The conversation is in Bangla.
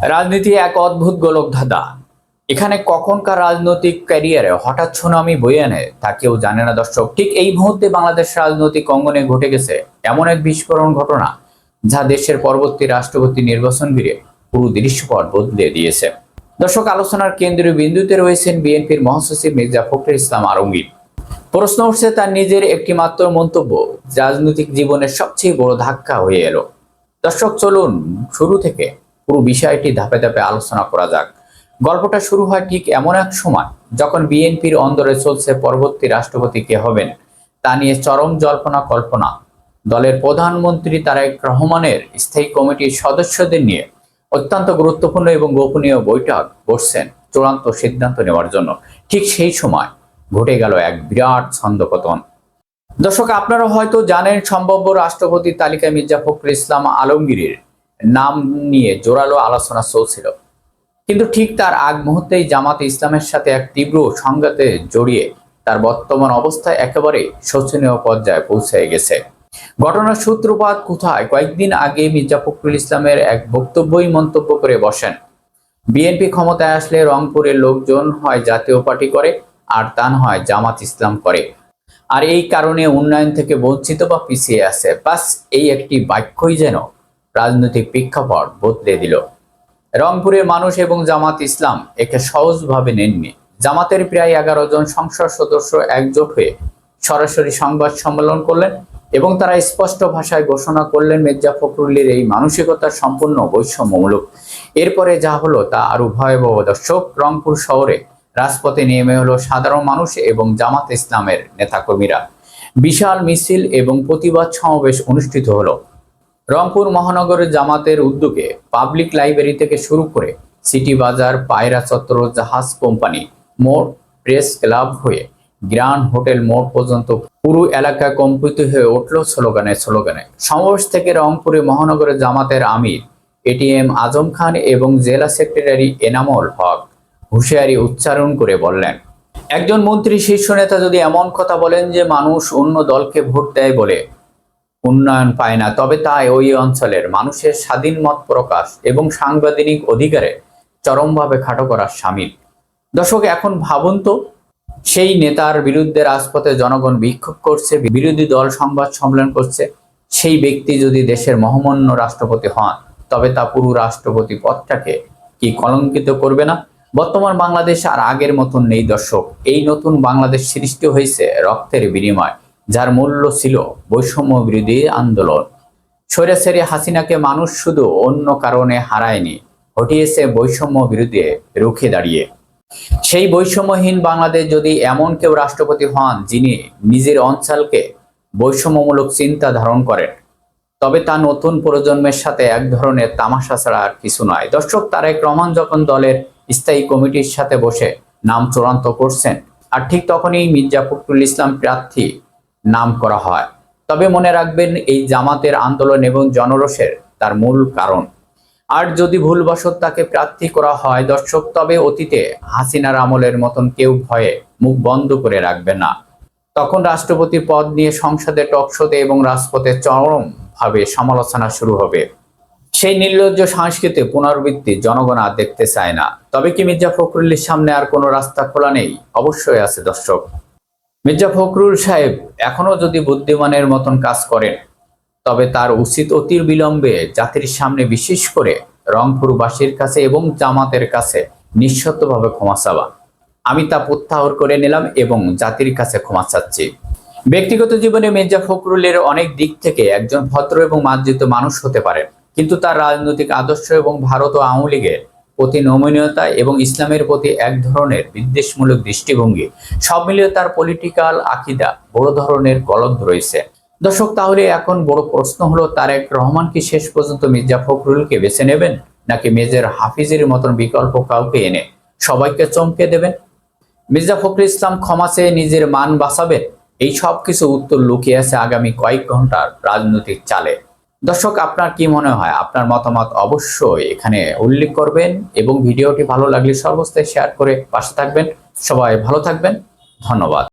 রাজনীতি এক অদ্ভুত গোলকধাঁধা। এখানে কখনকার রাজনৈতিক ক্যারিয়ারে হঠাৎ সুনামি বয়ে আনে তা কেউ জানে না দর্শক। ঠিক এই মুহূর্তে বাংলাদেশ রাজনৈতিক অঙ্গনে ঘটে গেছে এমন এক বিস্ফোরণ ঘটনা, যা দেশের পরবর্তী রাষ্ট্রপতি নির্বাচন ঘিরে পুরো দৃশ্যপট বদলে দিয়েছে। দর্শক, আলোচনার কেন্দ্রীয় বিন্দুতে রয়েছেন বিএনপির মহাসচিব মির্জা ফখরুল ইসলাম আলমগীর। প্রশ্ন উঠছে তার নিজের একটি মাত্র মন্তব্য রাজনৈতিক জীবনের সবচেয়ে বড় ধাক্কা হয়ে এলো। দর্শক, চলুন শুরু থেকে পুরো বিষয়টি ধাপে ধাপে আলোচনা করা যাক। গল্পটা শুরু হয় ঠিক এমন এক সময় যখন বিএনপির অন্দরে চলছে পরবর্তী রাষ্ট্রপতি কে হবেন তা নিয়ে চরম জল্পনা কল্পনা। দলের প্রধানমন্ত্রী তারেক রহমানের স্থায়ী কমিটির সদস্যদের নিয়ে অত্যন্ত গুরুত্বপূর্ণ এবং গোপনীয় বৈঠক বসছেন চূড়ান্ত সিদ্ধান্ত নেওয়ার জন্য। ঠিক সেই সময় ঘটে গেল এক বিরাট ছন্দপতন। দর্শক, আপনারা হয়তো জানেন, সম্ভাব্য রাষ্ট্রপতির তালিকায় মির্জা ফখরুল ইসলাম আলমগীরের নাম নিয়ে জোরালো আলোচনা চলছিল। কিন্তু ঠিক তার আগ মুহূর্তেই জামাতে ইসলামের সাথে এক তীব্র সংঘাতে জড়িয়ে তার বর্তমান অবস্থা একেবারে শোচনীয় পর্যায়ে পৌঁছে গেছে। ঘটনার সূত্রপাত কোথায়? কয়েকদিন আগে মির্জা ফখরুল ইসলামের এক বক্তব্যই মন্তব্য করে বসেন, বিএনপি ক্ষমতায় আসলে রংপুরের লোকজন হয় জাতীয় পার্টি করে আর তা না হয় জামাত ইসলাম করে, আর এই কারণে উন্নয়ন থেকে বঞ্চিত বা পিছিয়ে আছে। বাস এই একটি বাক্যই যেন রাজনৈতিক প্রেক্ষাপট বদলে দিল। রংপুরের মানুষ এবং জামাত ইসলাম একে সহজভাবে নেননি। জামাতের প্রায় 11 জন সংসদ সদস্য একজোট হয়ে সরাসরি সংবাদ সম্মেলন করলেন এবং তারা স্পষ্ট ভাষায় ঘোষণা করলেন মির্জা ফখরুলের এই মানসিকতা সম্পূর্ণ বৈষম্যমূলক। এরপরে যা হলো তা আরো ভয়াবহ দর্শক। রংপুর শহরে রাজপথে নেমে হলো সাধারণ মানুষ এবং জামাত ইসলামের নেতাকর্মীরা। বিশাল মিছিল এবং প্রতিবাদ সমাবেশ অনুষ্ঠিত হলো। রংপুর মহানগরের জামাতের উদ্যোগে পাবলিক লাইব্রেরি থেকে শুরু করে সিটি বাজার, পায়রা চত্বর, জাহাজ কোম্পানি মোড়, প্রেস ক্লাব হয়ে গ্র্যান্ড হোটেল মোড় পর্যন্ত পুরো এলাকা কম্পিত হয়ে উঠল স্লোগানে স্লোগানে। সমাবেশ থেকে রংপুরে মহানগরের জামাতের আমির এটিএম আজম খান এবং জেলা সেক্রেটারি এনামুল হক হুঁশিয়ারি উচ্চারণ করে বললেন, একজন মন্ত্রী শীর্ষ নেতা যদি এমন কথা বলেন যে মানুষ অন্য দলকে ভোট দেয় বলে উন্নয়ন পায় না, তবে তাই ওই অঞ্চলের মানুষের স্বাধীন মত প্রকাশ এবং সাংবিধানিক অধিকারে চরমভাবে খাটো করার শামিল। দর্শক, এখন ভাবুন তো, সেই নেতার বিরুদ্ধে রাজপথে জনগণ বিক্ষোভ করছে, বিরোধী দল সংবাদ সম্মেলন করছে। সেই ব্যক্তি যদি দেশের মহামান্য রাষ্ট্রপতি হন, তবে তা পুরো রাষ্ট্রপতি পদটাকে কি কলঙ্কিত করবে না? বর্তমান বাংলাদেশ আর আগের মতন নেই দর্শক। এই নতুন বাংলাদেশ সৃষ্টি হয়েছে রক্তের বিনিময়, যার মূল্য ছিল বৈষম্য বিরোধী আন্দোলন। স্বৈরাচারী হাসিনাকে মানুষ শুধু অন্য কারণে হারায়নি, হটিয়েছে বৈষম্য বিরোধী রুখে দাঁড়িয়ে। সেই বৈষম্যহীন বাংলাদেশ যদি এমন কেউ রাষ্ট্রপতি হন যিনি নিজের অঞ্চলকে বৈষম্যমূলক চিন্তা ধারণ করেন, তবে তা নতুন প্রজন্মের সাথে এক ধরনের তামাশা ছাড়া আর কিছু নয়। দর্শক, তারেক রহমান যখন দলের স্থায়ী কমিটির সাথে বসে নাম চূড়ান্ত করছেন, আর ঠিক তখনই মির্জা ফখরুল ইসলাম প্রার্থী নাম করা হয়। তবে মনে রাখবেন, এই জামাতের আন্দোলন এবং জনরোষের তার মূল কারণ। আর যদি ভুলবশত তাকে প্রার্থী করা হয় দর্শক, তবে অতীতে হাসিনার আমলের মতন কেউ ভয়ে মুখ বন্ধ করে রাখবে না। তখন রাষ্ট্রপতি পদ নিয়ে সংসদে, টকশোতে এবং রাজপথে চরমভাবে সমালোচনা শুরু হবে। সেই নির্লজ্জ সংস্কৃতি পুনরাবৃত্তি জনগণ আর দেখতে চায় না। তবে কি মির্জা ফখরুলের সামনে আর কোনো রাস্তা খোলা নেই? অবশ্যই আছে দর্শক। মির্জা ফখরুল সাহেব এখনো যদি বুদ্ধিমানের মতন কাজ করেন, তবে তার উচিত অতি বিলম্বে জাতির সামনে, বিশেষ করে রংপুরবাসীর কাছে এবং জামাতের কাছে নিঃশর্তভাবে ক্ষমা চাওয়া। আমি তা প্রত্যাহার করে নিলাম এবং জাতির কাছে ক্ষমা চাচ্ছি। ব্যক্তিগত জীবনে মির্জা ফখরুলের অনেক দিক থেকে একজন ভদ্র এবং মার্জিত মানুষ হতে পারেন, কিন্তু তার রাজনৈতিক আদর্শ এবং ভারত ও আওয়ামী লীগের প্রতি নমনীয়তা এবং ইসলামের প্রতি এক ধরনের বিদ্বেষমূলক দৃষ্টিভঙ্গি, সব মিলিয়ে তার পলিটিক্যাল আকিদা বড় ধরনের গলদ রয়েছে। দর্শক, তাহলে এখন বড় প্রশ্ন হলো, তারেক রহমান কি শেষ পর্যন্ত মির্জা ফখরুলকে বেছে নেবেন, নাকি মেজর হাফিজের মতন বিকল্প কাউকে এনে সবাইকে চমকে দেবেন? মির্জা ফখরুল ইসলাম ক্ষমা চেয়ে নিজের মান বাঁচাবেন? এই সব কিছু উত্তর লুকিয়ে আছে আগামী কয়েক ঘন্টার রাজনৈতিক চালে। দর্শক, আপনার কি মনে হয়? আপনার মতামত অবশ্যই এখানে উল্লেখ করবেন এবং ভিডিওটি ভালো লাগলে সর্বস্থায় শেয়ার করে পাশে থাকবেন। সবাই ভালো থাকবেন। ধন্যবাদ।